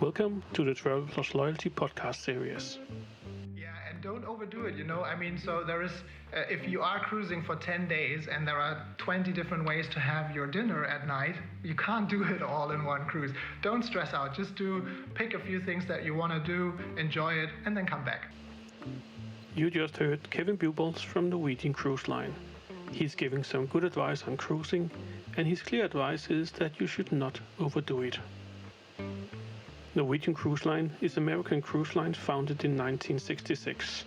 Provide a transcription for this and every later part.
Welcome to the Travel Plus Loyalty podcast series. Yeah, and don't overdo it, so there is, if you are cruising for 10 days and there are 20 different ways to have your dinner at night, you can't do it all in one cruise. Don't stress out. Just pick a few things that you want to do, enjoy it, and then come back. You just heard Kevin Bubolz from Norwegian Cruise Line. He's giving some good advice on cruising, and his clear advice is that you should not overdo it. Norwegian Cruise Line is an American cruise line founded in 1966.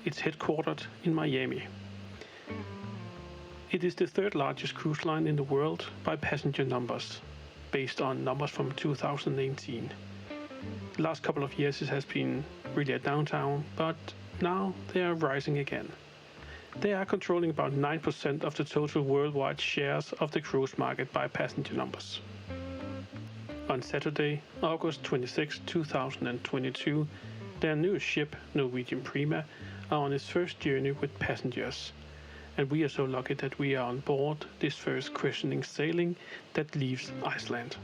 It's headquartered in Miami. It is the third largest cruise line in the world by passenger numbers, based on numbers from 2018. The last couple of years it has been really a downtown, but now they are rising again. They are controlling about 9% of the total worldwide shares of the cruise market by passenger numbers. On Saturday, August 26, 2022, their newest ship, Norwegian Prima, are on its first journey with passengers. And we are so lucky that we are on board this first christening sailing that leaves Iceland.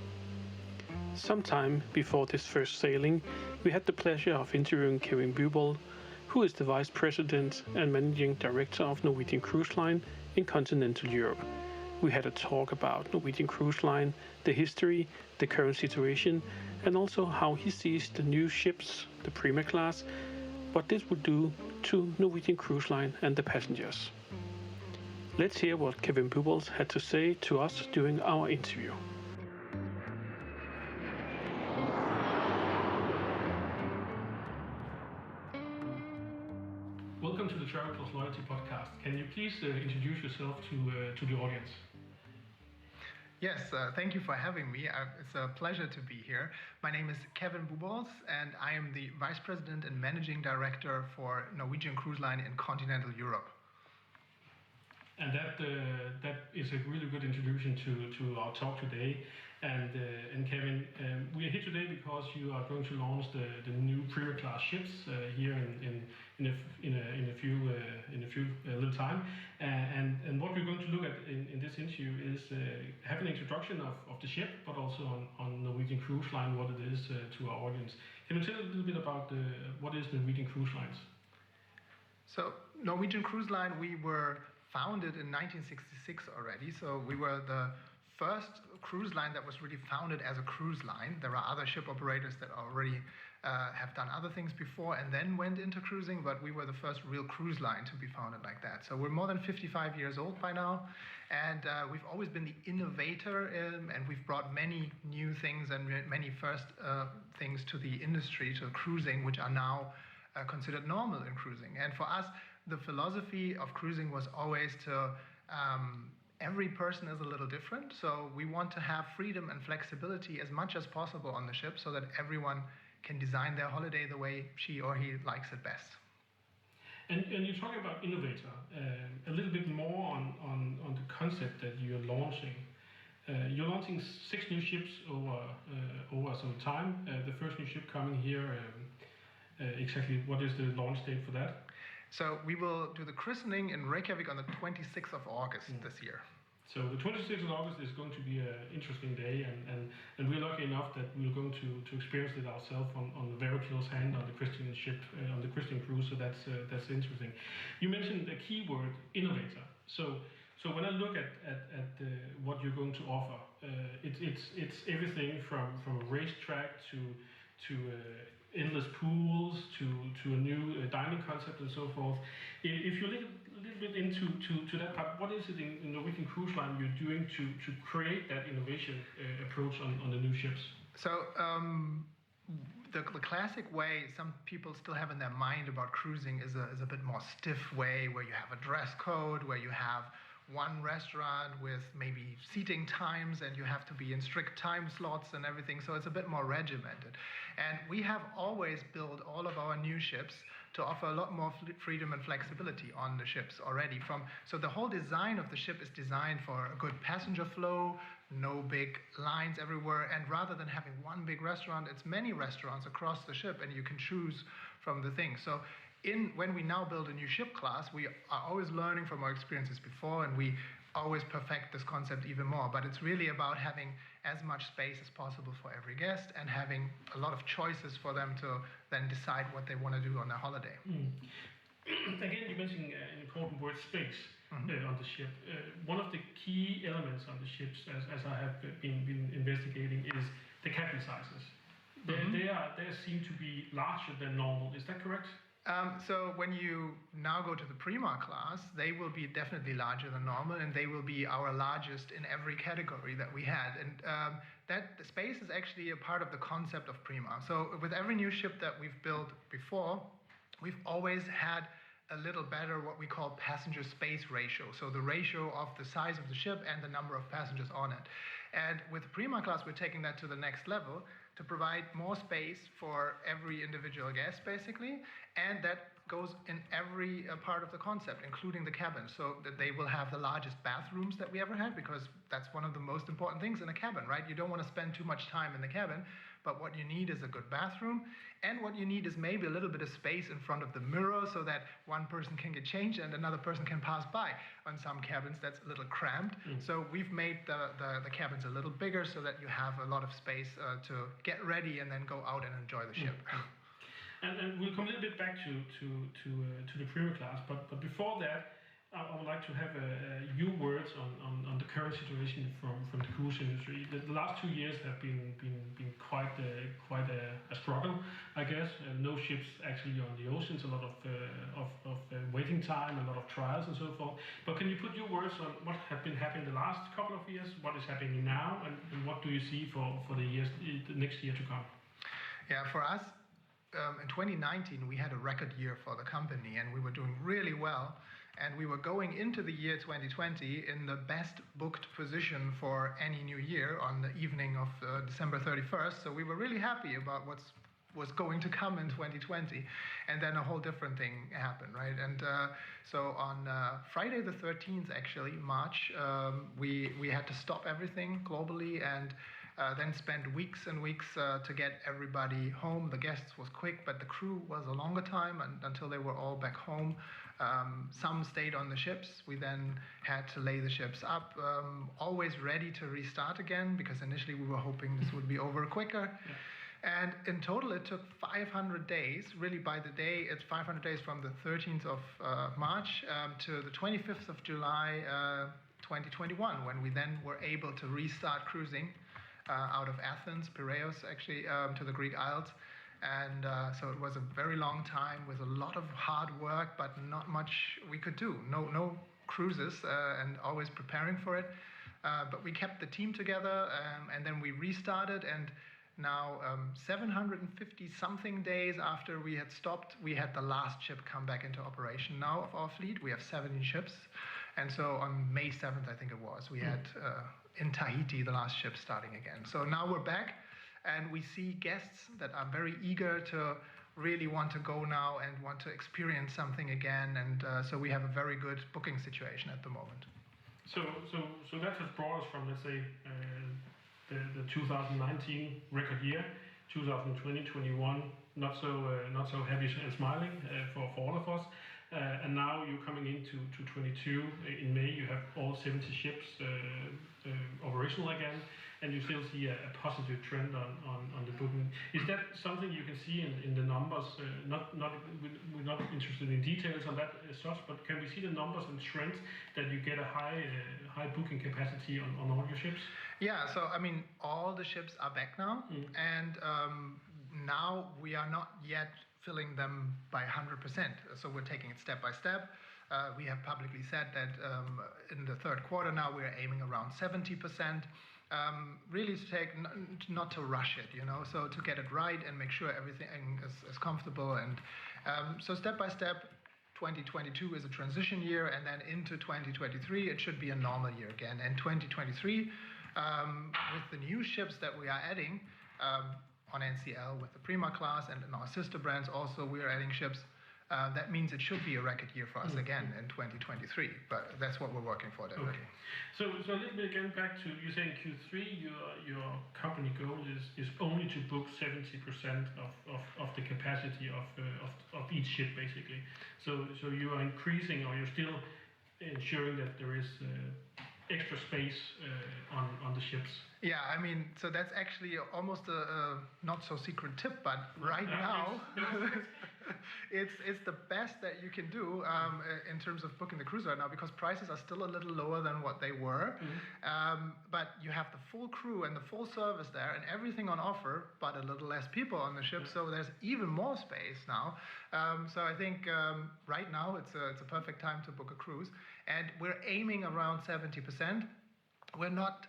Sometime before this first sailing, we had the pleasure of interviewing Kevin Bubolz, who is the Vice President and Managing Director of Norwegian Cruise Line in continental Europe. We had a talk about Norwegian Cruise Line, the history, the current situation, and also how he sees the new ships, the Prima Class, what this would do to Norwegian Cruise Line and the passengers. Let's hear what Kevin Bubolz had to say to us during our interview. Welcome to the Travel Plus Loyalty podcast. Can you please introduce yourself to the audience? Yes, thank you for having me. It's a pleasure to be here. My name is Kevin Bubolz, and I am the Vice President and Managing Director for Norwegian Cruise Line in continental Europe. And that is a really good introduction to our talk today. And Kevin, we are here today because you are going to launch the new Prima Class ships here in a few little time. And what we're going to look at in this interview is have an introduction of the ship, but also on Norwegian Cruise Line, what it is to our audience. Can you tell a little bit about what is Norwegian Cruise Lines? So Norwegian Cruise Line, we were founded in 1966 already. So we were the first cruise line that was really founded as a cruise line. There are other ship operators that already have done other things before and then went into cruising, but we were the first real cruise line to be founded like that. So we're more than 55 years old by now, and we've always been the innovator, and we've brought many new things and many first things to the industry, to cruising, which are now considered normal in cruising. And for us, the philosophy of cruising was always to every person is a little different, so we want to have freedom and flexibility as much as possible on the ship so that everyone can design their holiday the way she or he likes it best. And you're talking about innovator, a little bit more on the concept that you're launching. You're launching 6 new ships over some time. The first new ship coming here, exactly what is the launch date for that? So we will do the christening in Reykjavik on the 26th of August this year. So the 26th of August is going to be an interesting day, and we're lucky enough that we're going to experience it ourselves on very close hand on the christening ship, on the christening cruise. So that's interesting. You mentioned the keyword innovator. So when I look at what you're going to offer, it's everything from a racetrack to endless pools to a new dining concept and so forth. If you look a little bit into that part, what is it in Norwegian Cruise Line you're doing to create that innovation approach on the new ships? So the classic way some people still have in their mind about cruising is a bit more stiff way, where you have a dress code, where you have one restaurant with maybe seating times, and you have to be in strict time slots and everything, so it's a bit more regimented. And we have always built all of our new ships to offer a lot more freedom and flexibility on the ships already. So the whole design of the ship is designed for a good passenger flow, no big lines everywhere, and rather than having one big restaurant, it's many restaurants across the ship, and you can choose from the things. So when we now build a new ship class, we are always learning from our experiences before, and we always perfect this concept even more. But it's really about having as much space as possible for every guest and having a lot of choices for them to then decide what they want to do on their holiday. Again, you mentioned an important word, space, on the ship. One of the key elements on the ships, as I have been investigating, is the cabin sizes. They seem to be larger than normal. Is that correct? So when you now go to the Prima class, they will be definitely larger than normal, and they will be our largest in every category that we had. And that space is actually a part of the concept of Prima. So with every new ship that we've built before, we've always had a little better what we call passenger space ratio. So the ratio of the size of the ship and the number of passengers on it. And with the Prima class, we're taking that to the next level to provide more space for every individual guest, basically. And that goes in every part of the concept, including the cabin. So that they will have the largest bathrooms that we ever had, because that's one of the most important things in a cabin, right? You don't want to spend too much time in the cabin, but what you need is a good bathroom. And what you need is maybe a little bit of space in front of the mirror so that one person can get changed and another person can pass by. On some cabins, that's a little cramped. So we've made the cabins a little bigger so that you have a lot of space to get ready and then go out and enjoy the ship. And we'll come a little bit back to the Prima class, but before that, I would like to have your words on the current situation from the cruise industry. The last 2 years have been quite a struggle, I guess. No ships actually on the oceans, a lot of waiting time, a lot of trials and so forth. But can you put your words on what have been happening the last couple of years, what is happening now, and what do you see for the next year to come? Yeah, for us, in 2019, we had a record year for the company, and we were doing really well. And we were going into the year 2020 in the best booked position for any new year on the evening of December 31st. So we were really happy about what was going to come in 2020. And then a whole different thing happened, right? And so on Friday the 13th, actually, March, we had to stop everything globally and then spend weeks and weeks to get everybody home. The guests was quick, but the crew was a longer time until they were all back home. Some stayed on the ships. We then had to lay the ships up, always ready to restart again, because initially we were hoping this would be over quicker. Yeah. And in total, it took 500 days. Really, by the day, it's 500 days from the 13th of March to the 25th of July 2021, when we then were able to restart cruising out of Athens, Piraeus, actually, to the Greek Isles. And so it was a very long time with a lot of hard work, but not much we could do. No cruises, and always preparing for it. But we kept the team together, and then we restarted. And now, 750-something days after we had stopped, we had the last ship come back into operation now of our fleet. We have 17 ships. And so on May 7th, I think it was, we had in Tahiti the last ship starting again. So now we're back. And we see guests that are very eager to really want to go now and want to experience something again. And so we have a very good booking situation at the moment. So that has brought us from, let's say, the 2019 record year, 2020, 21, not so happy and smiling for all of us. And now you're coming into 22 in May. You have all 70 ships operational again. And you still see a positive trend on the booking. Is that something you can see in the numbers? We're not interested in details on that as such, but can we see the numbers and trends that you get a high booking capacity on all your ships? Yeah, so I mean, all the ships are back now, and now we are not yet filling them by 100%. So we're taking it step by step. We have publicly said that in the third quarter now we're aiming around 70%. Really to take, not to rush it, so to get it right and make sure everything is comfortable. And so step by step, 2022 is a transition year, and then into 2023, it should be a normal year again. And 2023, with the new ships that we are adding on NCL with the Prima class, and in our sister brands also, we are adding ships. That means it should be a record year for us again in 2023, but that's what we're working for definitely. Okay. So a little bit again back to, you saying Q3, your company goal is only to book 70% of the capacity of each ship, basically. So you are increasing, or you're still ensuring that there is extra space on the ships. Yeah, I mean, so that's actually almost a not so secret tip, but right now it's the best that you can do in terms of booking the cruise right now, because prices are still a little lower than what they were. But you have the full crew and the full service there and everything on offer, but a little less people on the ship, so there's even more space now. So I think right now it's a perfect time to book a cruise, and we're aiming around 70%. We're not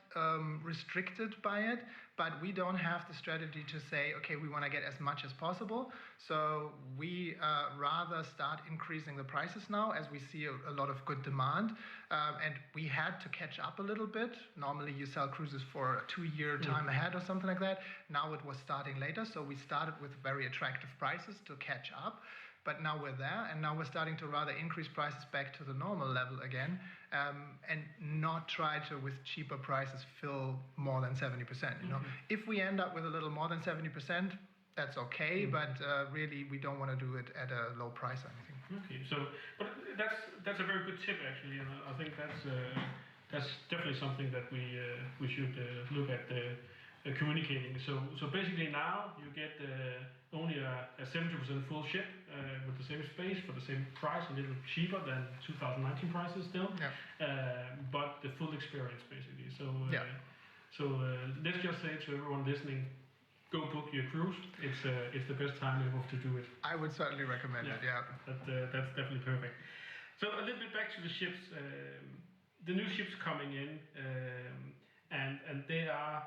restricted by it, but we don't have the strategy to say, okay, we want to get as much as possible. So we rather start increasing the prices now as we see a lot of good demand. And we had to catch up a little bit. Normally you sell cruises for a 2-year time ahead or something like that. Now it was starting later, so we started with very attractive prices to catch up. But now we're there, and now we're starting to rather increase prices back to the normal level again, and not try to, with cheaper prices, fill more than 70%. You know, if we end up with a little more than 70%, that's okay. But really, we don't want to do it at a low price or anything. Okay, so but that's a very good tip actually, and I think that's definitely something that we should look at. Communicating. So basically now you get only a 70% full ship with the same space for the same price, a little cheaper than 2019 prices still, but the full experience basically. So let's just say to everyone listening, go book your cruise. It's the best time ever to do it. I would certainly recommend it. Yeah, that's definitely perfect. So a little bit back to the ships. The new ships coming in. And they are,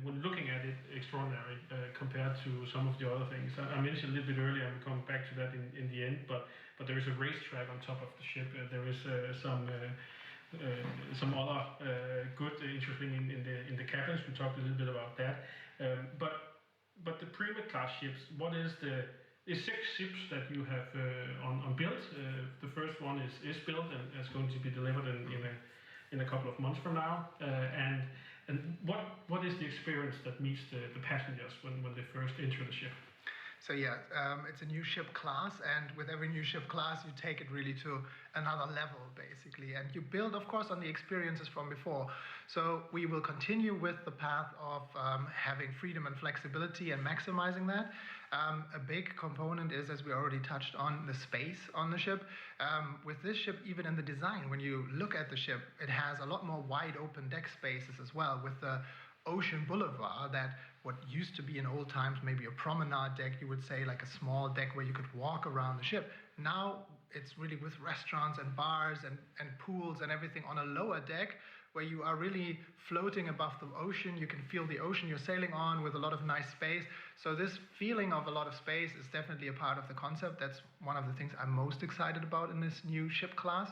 when looking at it, extraordinary compared to some of the other things. I mentioned a little bit earlier, and we'll come back to that in the end, but there is a racetrack on top of the ship. There is some other good, interesting in the cabins. We talked a little bit about that. But the Prima Class ships, what is the 6 ships that you have on build? The first one is built and is going to be delivered in a couple of months from now, and what is the experience that meets the passengers when they first enter the ship? So yeah, it's a new ship class, and with every new ship class, you take it really to another level, basically. And you build, of course, on the experiences from before. So we will continue with the path of having freedom and flexibility and maximizing that. A big component is, as we already touched on, the space on the ship. With this ship, even in the design, when you look at the ship, it has a lot more wide open deck spaces as well, with the ocean boulevard, that what used to be in old times maybe a promenade deck, you would say, like a small deck where you could walk around the ship. Now it's really with restaurants and bars and pools and everything on a lower deck, where you are really floating above the ocean. You can feel the ocean you're sailing on with a lot of nice space. So this feeling of a lot of space is definitely a part of the concept. That's one of the things I'm most excited about in this new ship class.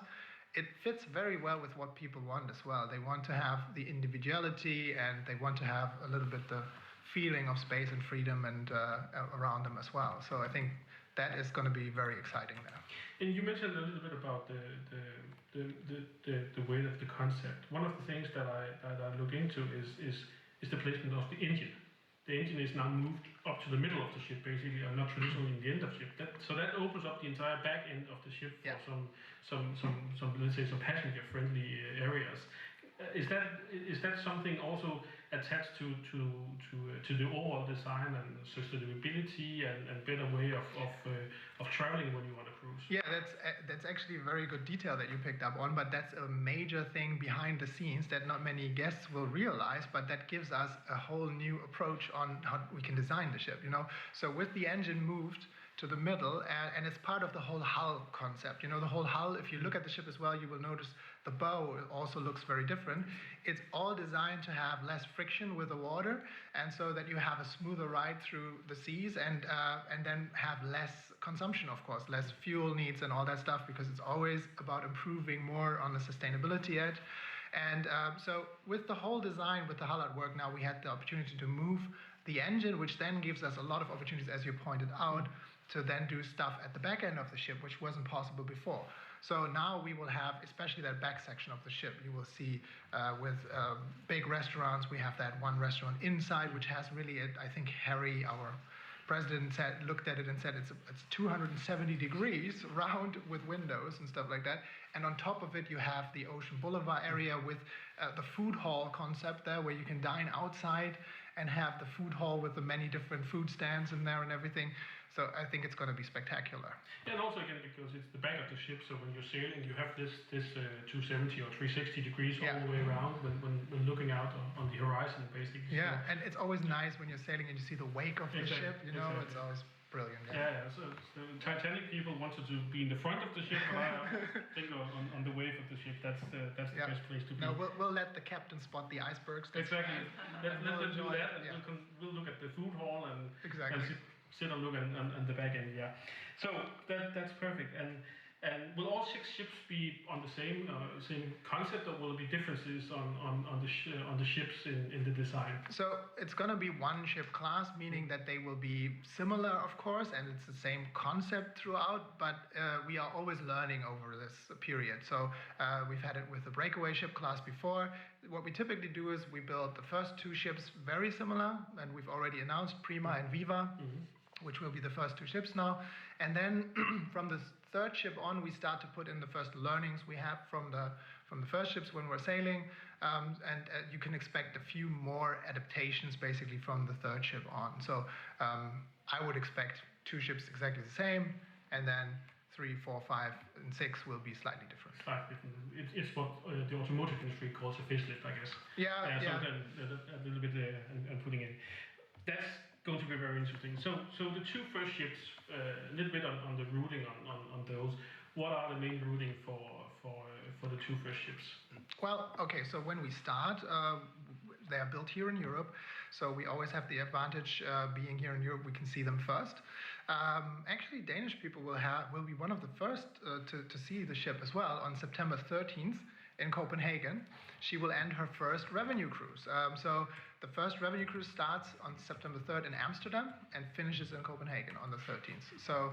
It fits very well with what people want as well. They want to have the individuality, and they want to have a little bit the feeling of space and freedom and around them as well. So I think that is going to be very exciting there. And you mentioned a little bit about the weight of the concept. One of the things that I look into is the placement of the engine. The engine is now moved up to the middle of the ship, basically, and not traditionally in the end of the ship. So that opens up the entire back end of the ship for some let's say some passenger-friendly areas. Is that something also attached to the overall design and sustainability and better way of traveling when you want to cruise? Yeah, that's actually a very good detail that you picked up on, but that's a major thing behind the scenes that not many guests will realize, but that gives us a whole new approach on how we can design the ship, you know? So with the engine moved to the middle, and it's part of the whole hull concept. You know, the whole hull, if you look at the ship as well, you will notice the bow also looks very different. It's all designed to have less friction with the water, and so that you have a smoother ride through the seas, and then have less consumption, of course, less fuel needs and all that stuff, because it's always about improving more on the sustainability edge. And so with the whole design, with the hull at work, now we had the opportunity to move the engine, which then gives us a lot of opportunities, as you pointed out, to then do stuff at the back end of the ship, which wasn't possible before. So now we will have, especially that back section of the ship, you will see with big restaurants, we have that one restaurant inside, which has really, I think, Harry, our president looked at it and said it's 270 degrees round with windows and stuff like that. And on top of it, you have the Ocean Boulevard area with the food hall concept there, where you can dine outside and have the food hall with the many different food stands in there and everything. So I think it's going to be spectacular. Yeah, and also again, because it's the back of the ship, so when you're sailing, you have this 270 or 360 degrees all the way around when looking out on the horizon, basically. Yeah, and it's always nice when you're sailing and you see the wake of the ship, you know, it's always brilliant. Yeah, so Titanic people wanted to be in the front of the ship, but I think on the wave of the ship, that's the best place to be. No, we'll let the captain spot the icebergs. Exactly. Let them do that, and we'll look at the food hall and sit and look on the back end. Yeah, so that's perfect. And will all 6 ships be on the same concept, or will there be differences on the ships in the design? So it's going to be one ship class, meaning that they will be similar, of course, and it's the same concept throughout. But we are always learning over this period. So we've had it with the breakaway ship class before. What we typically do is we build the first 2 ships very similar, and we've already announced Prima and Viva. Which will be the first 2 ships now. And then from the 3rd ship on, we start to put in the first learnings we have from the first ships when we're sailing. And you can expect a few more adaptations basically from the 3rd ship on. So I would expect 2 ships exactly the same, and then 3, 4, 5, and 6 will be slightly different. It's what the automotive industry calls a facelift, I guess. Yeah. So then a little bit and putting in. That's going to be very interesting. So the 2 first ships, a little bit on the routing on those. What are the main routing for the 2 first ships? Well, okay. So when we start, they are built here in Europe. So we always have the advantage being here in Europe. We can see them first. Actually, Danish people will be one of the first to see the ship as well on September 13th in Copenhagen. She will end her first revenue cruise. So the first revenue cruise starts on September 3rd in Amsterdam and finishes in Copenhagen on the 13th. So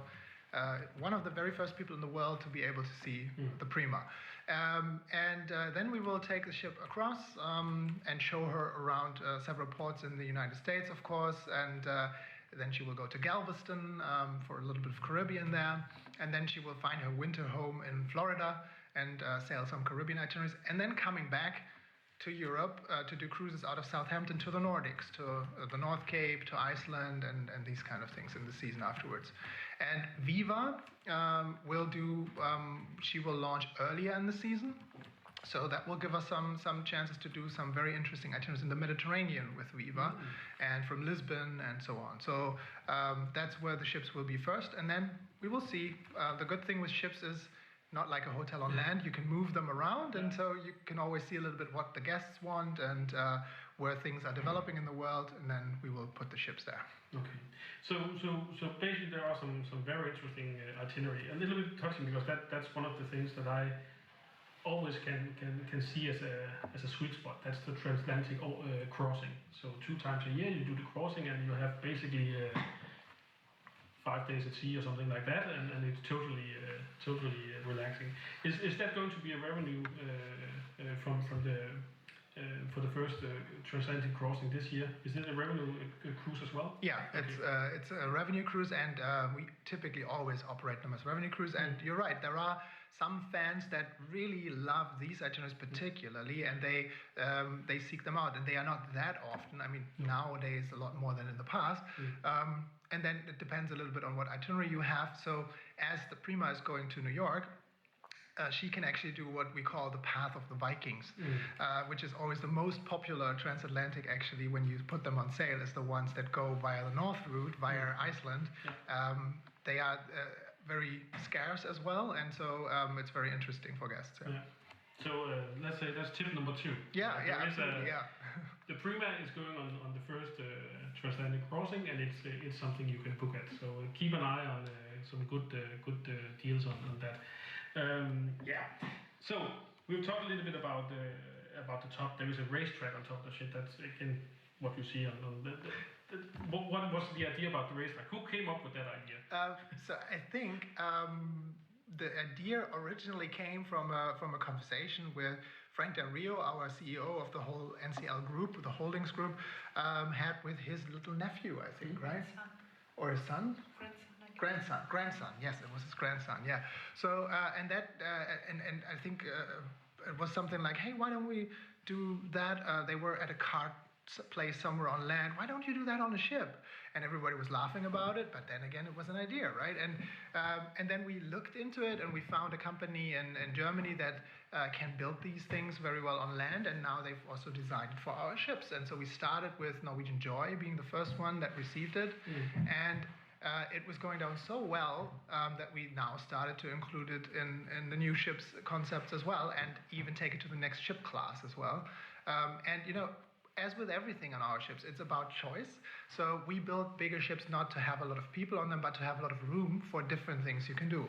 one of the very first people in the world to be able to see the Prima. Then we will take the ship across and show her around several ports in the United States, of course, and then she will go to Galveston for a little bit of Caribbean there, and then she will find her winter home in Florida and sail some Caribbean itineraries, and then coming back to Europe to do cruises out of Southampton to the Nordics, to the North Cape, to Iceland, and these kind of things in the season afterwards. And Viva will do, she will launch earlier in the season, so that will give us some chances to do some very interesting itineraries in the Mediterranean with Viva, and from Lisbon and so on. So that's where the ships will be first, and then we will see. The good thing with ships is, not like a hotel on land, you can move them around, and so you can always see a little bit what the guests want and where things are developing in the world, and then we will put the ships there. Okay, so basically there are some very interesting itinerary, a little bit touching, because that's one of the things that I always can see as a sweet spot. That's the transatlantic crossing. So 2 times a year you do the crossing, and you have basically 5 days at sea or something like that, and it's totally relaxing. Is that going to be a revenue from the for the first transatlantic crossing this year? Is it a revenue cruise as well? Yeah, it's a revenue cruise, and we typically always operate them as revenue cruise. And you're right, there are some fans that really love these itineraries particularly, and they seek them out, and they are not that often. I mean, nowadays a lot more than in the past. And then it depends a little bit on what itinerary you have. So as the Prima is going to New York, she can actually do what we call the Path of the Vikings, which is always the most popular transatlantic, actually, when you put them on sale, is the ones that go via the north route, via Iceland. They are very scarce as well, and so it's very interesting for guests. So let's say that's tip number 2. Absolutely. The Prima is going on the first transatlantic crossing, and it's something you can book at. So keep an eye on some good deals on that. So we've talked a little bit about the top. There is a racetrack on top of the ship. That's again what you see on the what was the idea about the racetrack? Who came up with that idea? So I think the idea originally came from a conversation with Frank Del Rio, our CEO of the whole NCL group, the holdings group, had with his little nephew, I think, right? or his son? Grandson. Yes, it was his grandson. Yeah. So and I think it was something like, hey, why don't we do that? They were at a cart place somewhere on land. Why don't you do that on a ship? And everybody was laughing about it. But then again, it was an idea, right? And then we looked into it, and we found a company in Germany that can build these things very well on land. And now they've also designed it for our ships. And so we started with Norwegian Joy being the first one that received it, and it was going down so well that we now started to include it in the new ship's concepts as well, and even take it to the next ship class as well. And as with everything on our ships, it's about choice. So we build bigger ships not to have a lot of people on them, but to have a lot of room for different things you can do.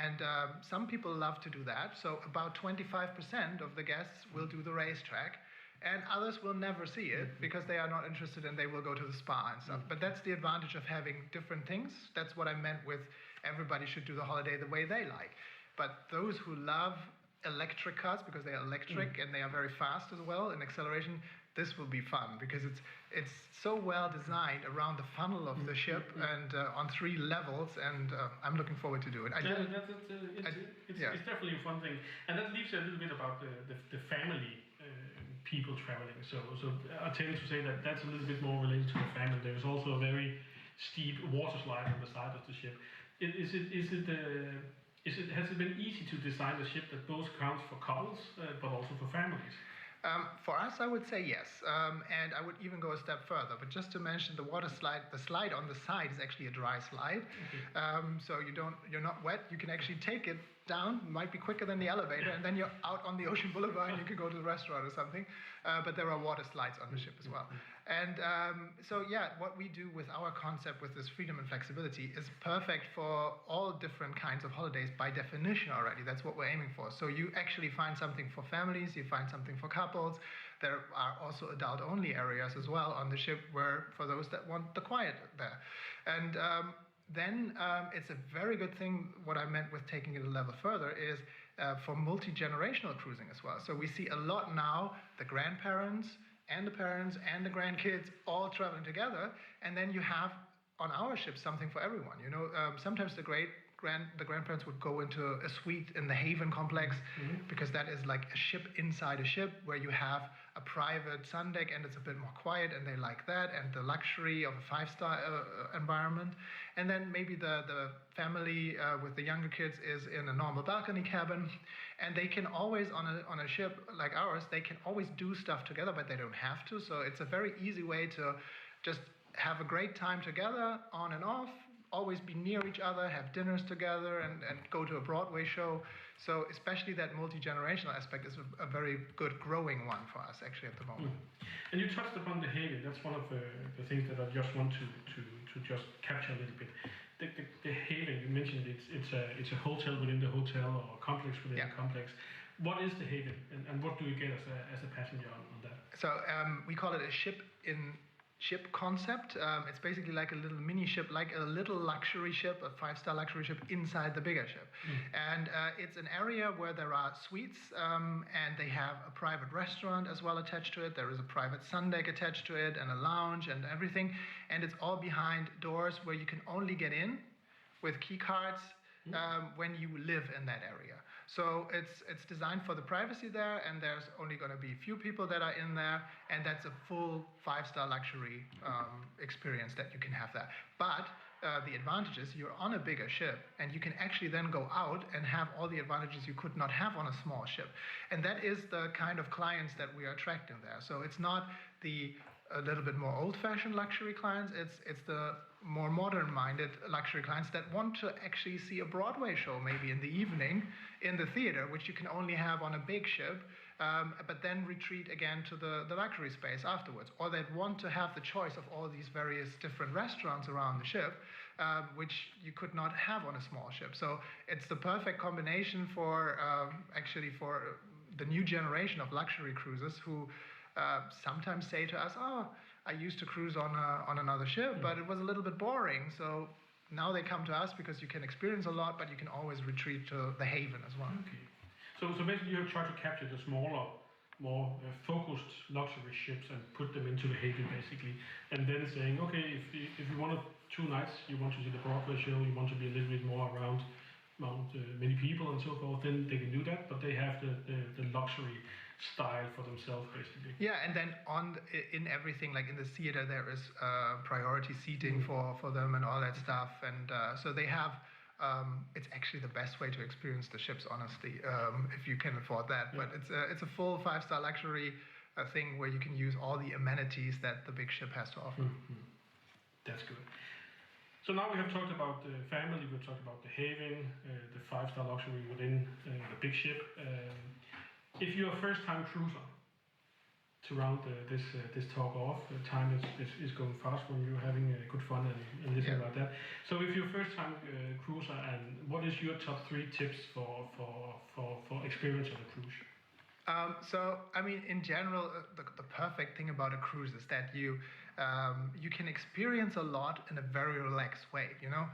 And some people love to do that. So about 25% of the guests will do the racetrack, and others will never see it because they are not interested, and they will go to the spa and stuff. But that's the advantage of having different things. That's what I meant with everybody should do the holiday the way they like. But those who love electric cars, because they are electric and they are very fast as well in acceleration, this will be fun because it's so well designed around the funnel of the ship and on 3 levels, and I'm looking forward to do it. It's definitely a fun thing, and that leaves a little bit about the family people traveling. So I tend to say that that's a little bit more related to the family. There's also a very steep water slide on the side of the ship. Has it been easy to design a ship that both counts for couples but also for families? For us, I would say yes, and I would even go a step further. But just to mention, the water slide, the slide on the side is actually a dry slide, so you're not wet. You can actually take it down. Might be quicker than the elevator, and then you're out on the ocean boulevard, and you can go to the restaurant or something. But there are water slides on the ship as well. And so yeah, what we do with our concept, with this freedom and flexibility, is perfect for all different kinds of holidays by definition already. That's what we're aiming for. So you actually find something for families, you find something for couples. There are also adult-only areas as well on the ship, where for those that want the quiet there. And then it's a very good thing. What I meant with taking it a level further is for multi-generational cruising as well. So we see a lot now, the grandparents and the parents and the grandkids all traveling together, and then you have on our ship something for everyone. Sometimes the grandparents would go into a suite in the Haven complex, because that is like a ship inside a ship where you have a private sun deck, and it's a bit more quiet, and they like that, and the luxury of a 5-star environment. And then maybe the family with the younger kids is in a normal balcony cabin, and they can always, on a ship like ours, they can always do stuff together, but they don't have to. So it's a very easy way to just have a great time together, on and off, always be near each other, have dinners together, and go to a Broadway show. So especially that multi-generational aspect is a very good growing one for us actually at the moment. And you touched upon the Haven. That's one of the things that I just want to just capture a little bit. The Haven, you mentioned it's a hotel within the hotel, or a complex within the complex. What is the Haven, and what do you get as a passenger on that? So we call it a ship concept. It's basically like a little mini ship, like a little luxury ship, a 5-star luxury ship inside the bigger ship. And it's an area where there are suites, and they have a private restaurant as well attached to it. There is a private sun deck attached to it, and a lounge and everything. And it's all behind doors where you can only get in with key cards when you live in that area. So it's designed for the privacy there, and there's only going to be a few people that are in there, and that's a full 5-star luxury experience that you can have there. But the advantage is you're on a bigger ship, and you can actually then go out and have all the advantages you could not have on a small ship. And that is the kind of clients that we are attracting there. So it's not a little bit more old-fashioned luxury clients, it's the more modern-minded luxury clients that want to actually see a Broadway show maybe in the evening in the theater, which you can only have on a big ship, but then retreat again to the luxury space afterwards. Or that want to have the choice of all these various different restaurants around the ship, which you could not have on a small ship. So it's the perfect combination for the new generation of luxury cruisers who sometimes say to us, "Oh, I used to cruise on another ship, but it was a little bit boring." So now they come to us because you can experience a lot, but you can always retreat to the Haven as well. Okay. So basically you have tried to capture the smaller, more focused luxury ships and put them into the Haven basically, and then saying, okay, if you want to 2 nights, you want to see the Broadway show, you want to be a little bit more around many people and so forth, then they can do that, but they have the luxury style for themselves, basically. Yeah, and then in everything, like in the theater, there is priority seating for them and all that stuff, and so they have. It's actually the best way to experience the ships, honestly, if you can afford that. Yeah. But it's a full 5-star luxury thing where you can use all the amenities that the big ship has to offer. Mm-hmm. That's good. So now we have talked about the family, we've talked about the haven, the 5-star luxury within the big ship. If you're a first-time cruiser, to round this talk off, the time is going fast when you're having good fun and listening about that. So if you're a first-time cruiser, and what is your top 3 tips for experience on a cruise? So, I mean, in general, the perfect thing about a cruise is that you can experience a lot in a very relaxed way, you know?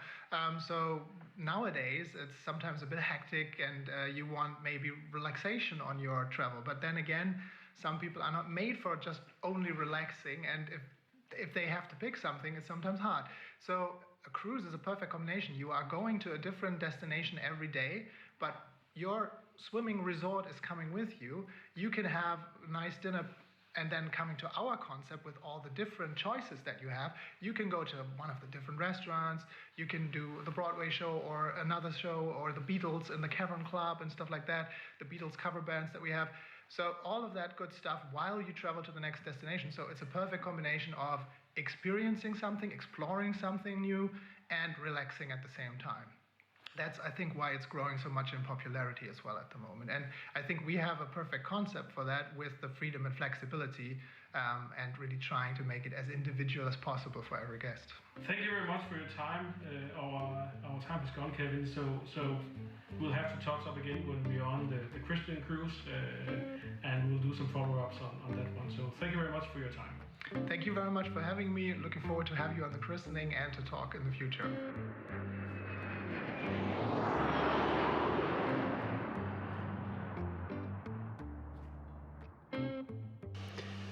So nowadays, it's sometimes a bit hectic and you want maybe relaxation on your travel. But then again, some people are not made for just only relaxing. And if they have to pick something, it's sometimes hard. So a cruise is a perfect combination. You are going to a different destination every day, but your swimming resort is coming with you. You can have a nice dinner, and then coming to our concept with all the different choices that you have, you can go to one of the different restaurants, you can do the Broadway show or another show, or the Beatles in the Cavern Club and stuff like that, the Beatles cover bands that we have. So all of that good stuff while you travel to the next destination. So it's a perfect combination of experiencing something, exploring something new, and relaxing at the same time. That's, I think, why it's growing so much in popularity as well at the moment. And I think we have a perfect concept for that with the freedom and flexibility and really trying to make it as individual as possible for every guest. Thank you very much for your time. Our time is gone, Kevin. So we'll have to touch up again when we're on the christening cruise and we'll do some follow-ups on that one. So thank you very much for your time. Thank you very much for having me. Looking forward to have you on the christening and to talk in the future.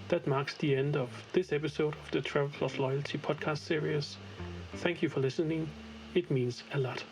That marks the end of this episode of the Travel Plus Loyalty podcast series. Thank you for listening. It means a lot.